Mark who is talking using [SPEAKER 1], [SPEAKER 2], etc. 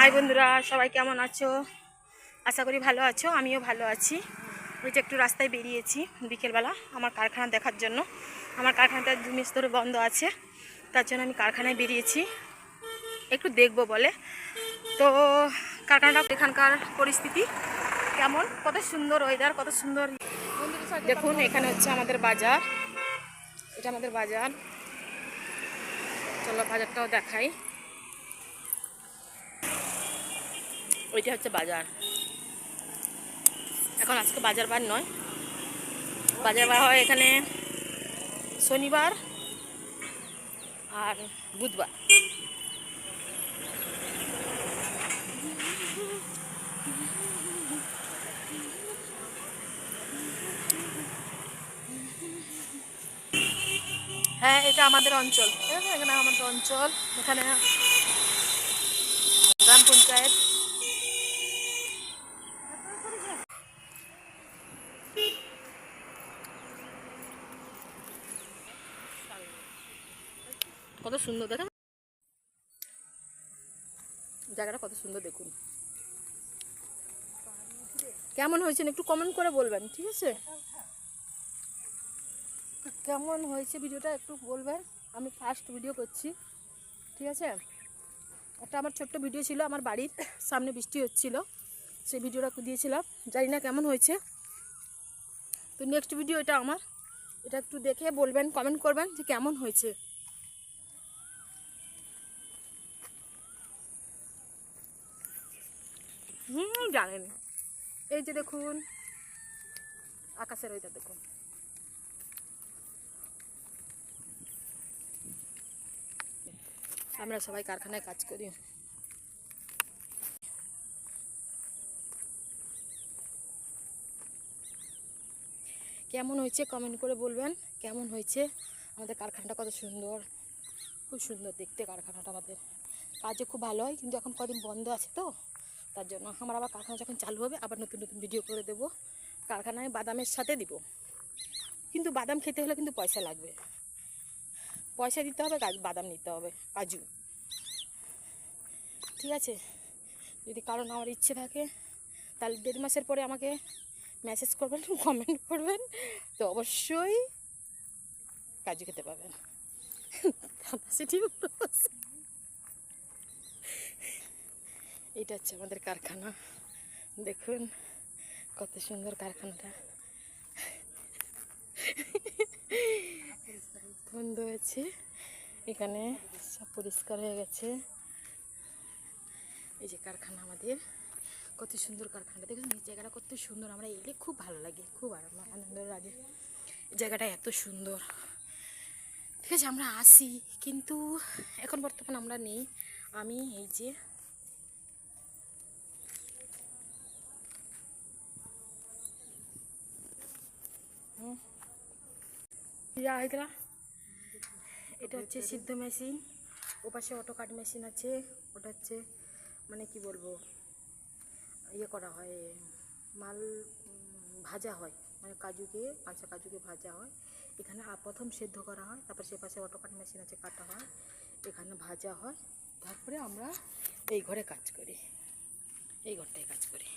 [SPEAKER 1] High বন্ধুরা, সবাই কেমন আছো? আশা করি ভালো আছো। আমিও ভালো আছি। ওই যে একটু রাস্তায় বেরিয়েছি বিকেলবেলা আমার কারখানা দেখার জন্য। আমার কারখানাটা 2 মাস ধরে বন্ধ আছে, তার জন্য আমি কারখানায় বেরিয়েছি একটু দেখবো বলে। তো কারখানাটা, এখানকার পরিস্থিতি কেমন, কত সুন্দর ওয়েদার, কত সুন্দর। দেখুন, এখানে হচ্ছে আমাদের বাজার, এটা আমাদের বাজার। চলো বাজারটাও দেখাই। ওইটা হচ্ছে বাজার। এখন আজকে বাজার বার নয়, বাজার বার হয় এখানে শনিবার আর বুধবার। হ্যাঁ, এটা আমাদের অঞ্চল, এখানে আমাদের অঞ্চল, এখানে গ্রাম পঞ্চায়েত। কত সুন্দর দেখেন জায়গাটা, কত সুন্দর। দেখুন কেমন হয়েছে একটু কমেন্ট করে বলবেন, ঠিক আছে? কেমন হয়েছে ভিডিওটা একটু বলবেন। আমি ফার্স্ট ভিডিও করছি, ঠিক আছে? একটা আমার ছোট্ট ভিডিও ছিল, আমার বাড়ির সামনে বৃষ্টি হচ্ছিল, সেই ভিডিওটা দিয়েছিলাম, জানি না কেমন হয়েছে। তো নেক্সট ভিডিও এটা আমার, এটা একটু দেখে বলবেন, কমেন্ট করবেন যে কেমন হয়েছে। জানেন, এই যে দেখুন আকাশের ওইটা দেখুন। আমরা সবাই কারখানায় কাজ করি। কেমন হয়েছে কমেন্ট করে বলবেন, কেমন হয়েছে। আমাদের কারখানাটা কত সুন্দর, খুব সুন্দর দেখতে কারখানাটা। আমাদের কাজও খুব ভালো হয়, কিন্তু এখন কদিন বন্ধ আছে, তো তার জন্য আমার আবার কারখানা যখন চালু হবে আবার নতুন নতুন ভিডিও করে দেবো। কারখানায় বাদামের সাথে দিব, কিন্তু বাদাম খেতে হলে কিন্তু পয়সা লাগবে, পয়সা দিতে হবে, বাদাম নিতে হবে, কাজু, ঠিক আছে? যদি কারণ আমার ইচ্ছে থাকে তাহলে 1.5 মাসের পরে আমাকে মেসেজ করবেন, কমেন্ট করবেন, তো অবশ্যই কাজু খেতে পাবেন। এটা হচ্ছে আমাদের কারখানা, দেখুন কত সুন্দর কারখানাটা। বন্ধ হয়েছে, এখানে সব পরিষ্কার হয়ে গেছে। এই যে কারখানা আমাদের, কত সুন্দর কারখানাটা দেখুন। এই জায়গাটা কত সুন্দর, আমরা এলে খুব ভালো লাগে, খুব আনন্দ লাগে। এই জায়গাটা এত সুন্দর, ঠিক আছে? আমরা আসি, কিন্তু এখন বর্তমান আমরা নেই। আমি এই যে এটা হচ্ছে সিদ্ধ মেশিন, ওপাশে অটোকাট মেশিন আছে। ওটা হচ্ছে মানে কি বলবো, ইয়ে করা হয়, মাল ভাজা হয়, মানে কাজুকে, কাঁচা কাজুকে ভাজা হয়। এখানে প্রথম সেদ্ধ করা হয়, তারপর সে পাশে অটোকাট মেশিন আছে, কাটা হয়, এখানে ভাজা হয়, তারপরে আমরা এই ঘরে কাজ করি, এই ঘরটায় কাজ করি।